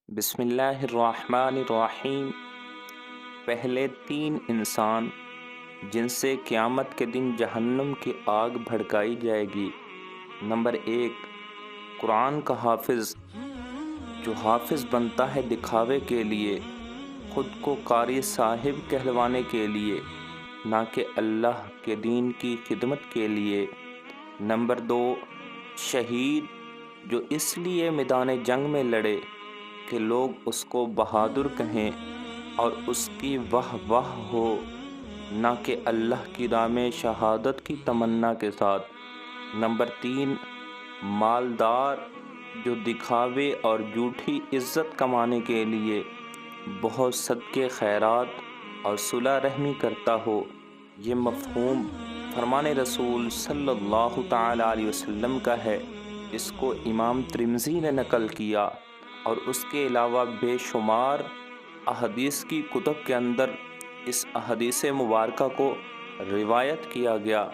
بسم اللہ الرحمن الرحیم۔ پہلے تین انسان جن سے قیامت کے دن جہنم کی آگ بھڑکائی جائے گی۔ نمبر 1، قرآن کا حافظ، جو حافظ بنتا ہے دکھاوے کے لیے، خود کو قاری صاحب کہلوانے کے لیے، نہ کہ اللہ کے دین کی خدمت کے لیے۔ نمبر 2، شہید، جو اس لیے میدان جنگ میں لڑے کہ لوگ اس کو بہادر کہیں اور اس کی واہ واہ ہو، نہ کہ اللہ کی راہ میں شہادت کی تمنا کے ساتھ۔ نمبر 3، مالدار، جو دکھاوے اور جھوٹی عزت کمانے کے لیے بہت صدقے خیرات اور صلہ رحمی کرتا ہو۔ یہ مفہوم فرمان رسول صلی اللہ تعالیٰ علیہ وسلم کا ہے۔ اس کو امام ترمذی نے نقل کیا، اور اس کے علاوہ بے شمار احادیث کی کتب کے اندر اس احادیث مبارکہ کو روایت کیا گیا۔